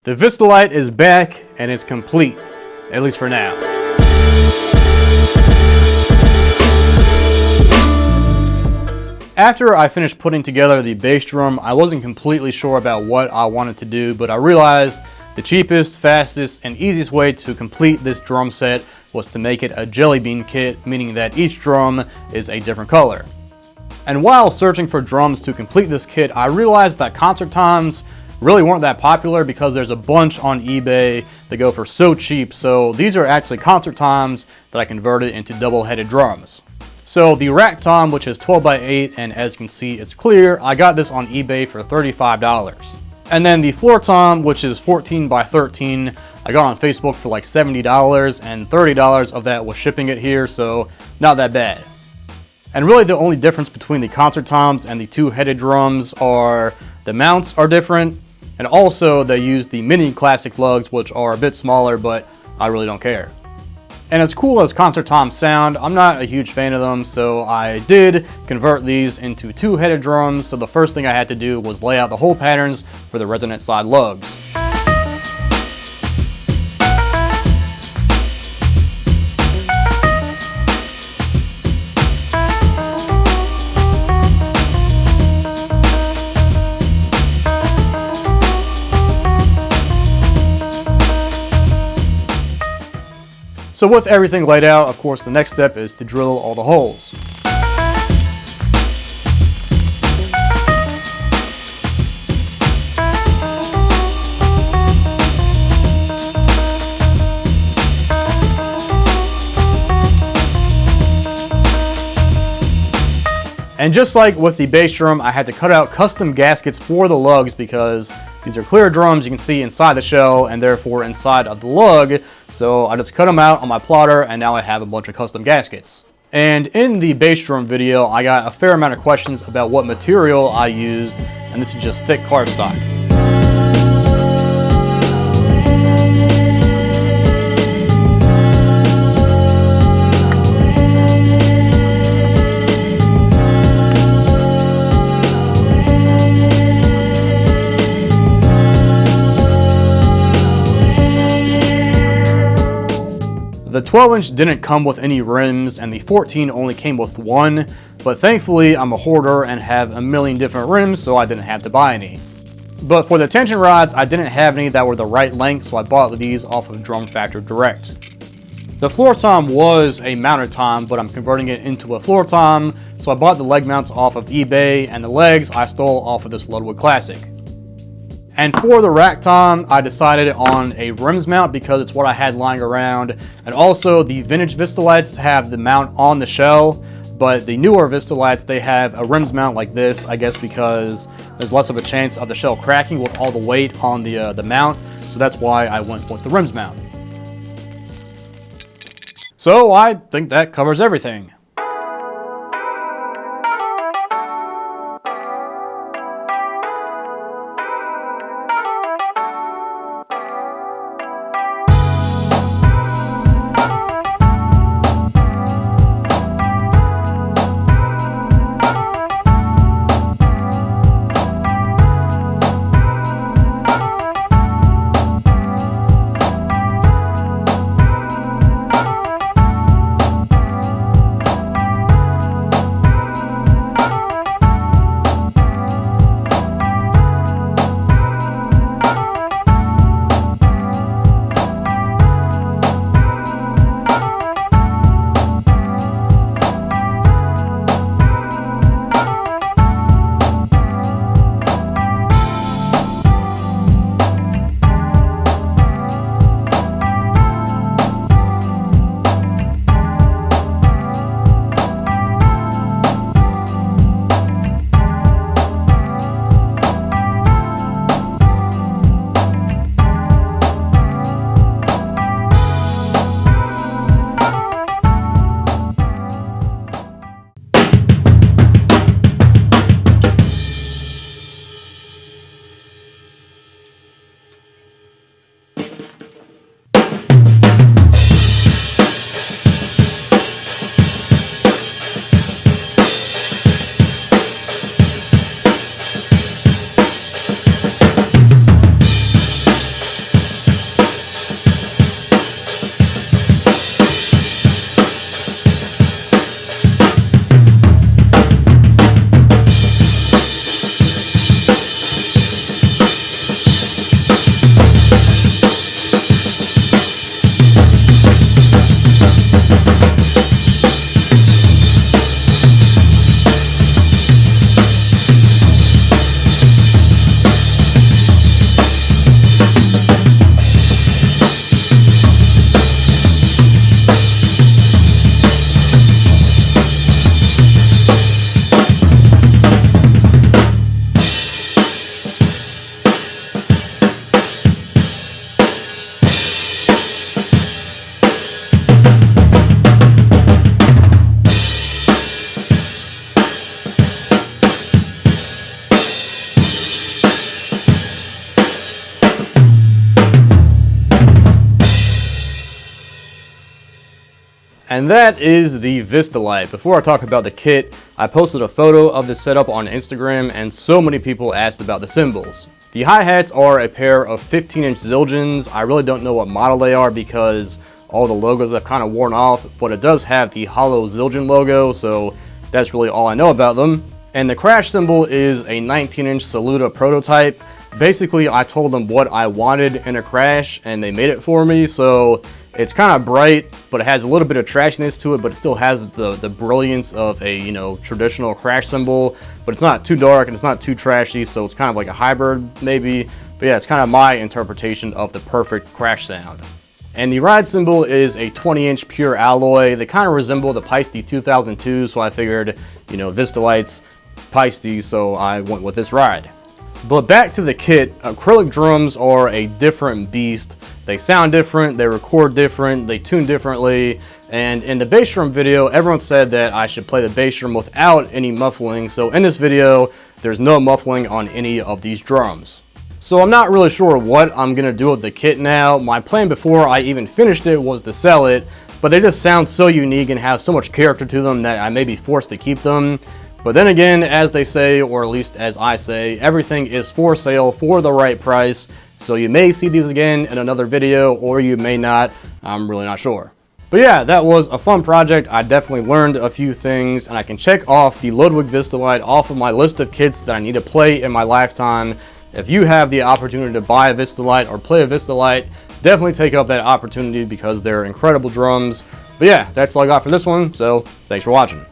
The Vistalite is back and it's complete, at least for now. After I finished putting together the bass drum, I wasn't completely sure about what I wanted to do, but I realized the cheapest, fastest, and easiest way to complete this drum set was to make it a jellybean kit, meaning that each drum is a different color. And while searching for drums to complete this kit, I realized that concert toms really weren't that popular because there's a bunch on eBay that go for so cheap. So these are actually concert toms that I converted into double-headed drums. So the rack tom, which is 12x8, and as you can see it's clear, I got this on eBay for $35. And then the floor tom, which is 14x13, I got on Facebook for like $70, and $30 of that was shipping it here, so not that bad. And really the only difference between the concert toms and the two-headed drums are the mounts are different, and also they use the mini classic lugs, which are a bit smaller, but I really don't care. And as cool as concert toms sound, I'm not a huge fan of them, so I did convert these into two-headed drums. So the first thing I had to do was lay out the hole patterns for the resonant side lugs. So with everything laid out, of course, the next step is to drill all the holes. And just like with the bass drum, I had to cut out custom gaskets for the lugs because these are clear drums you can see inside the shell and therefore inside of the lug. So I just cut them out on my plotter and now I have a bunch of custom gaskets. And in the bass drum video, I got a fair amount of questions about what material I used, and this is just thick cardstock. The 12-inch didn't come with any rims, and the 14 only came with one, but thankfully I'm a hoarder and have a million different rims, so I didn't have to buy any. But for the tension rods, I didn't have any that were the right length, so I bought these off of Drum Factor Direct. The floor tom was a mounted tom, but I'm converting it into a floor tom, so I bought the leg mounts off of eBay, and the legs I stole off of this Ludwig Classic. And for the rack tom, I decided on a rims mount because it's what I had lying around. And also the vintage Vistalites have the mount on the shell, but the newer Vistalites, they have a rims mount like this, I guess because there's less of a chance of the shell cracking with all the weight on the mount. So that's why I went with the rims mount. So I think that covers everything. And that is the Vistalite. Before I talk about the kit, I posted a photo of this setup on Instagram and so many people asked about the cymbals. The hi-hats are a pair of 15-inch Zildjians. I really don't know what model they are because all the logos have kind of worn off, but it does have the hollow Zildjian logo, so that's really all I know about them. And the crash cymbal is a 19-inch Saluda prototype. Basically, I told them what I wanted in a crash and they made it for me, so it's kind of bright, but it has a little bit of trashiness to it, but it still has the brilliance of a, you know, traditional crash cymbal, but it's not too dark and it's not too trashy, so it's kind of like a hybrid maybe. But yeah, it's kind of my interpretation of the perfect crash sound. And the ride cymbal is a 20-inch pure alloy. They kind of resemble the Paiste 2002, so I figured, you know, Vistalite's Paiste, so I went with this ride. But back to the kit, acrylic drums are a different beast. They sound different, they record different, they tune differently, and in the bass drum video, everyone said that I should play the bass drum without any muffling, so in this video, there's no muffling on any of these drums. So I'm not really sure what I'm gonna do with the kit now. My plan before I even finished it was to sell it, but they just sound so unique and have so much character to them that I may be forced to keep them. But then again, as they say, or at least as I say, everything is for sale for the right price. So you may see these again in another video, or you may not. I'm really not sure. But yeah, that was a fun project. I definitely learned a few things, and I can check off the Ludwig Vistalite off of my list of kits that I need to play in my lifetime. If you have the opportunity to buy a Vistalite or play a Vistalite, definitely take up that opportunity because they're incredible drums. But yeah, that's all I got for this one, so thanks for watching.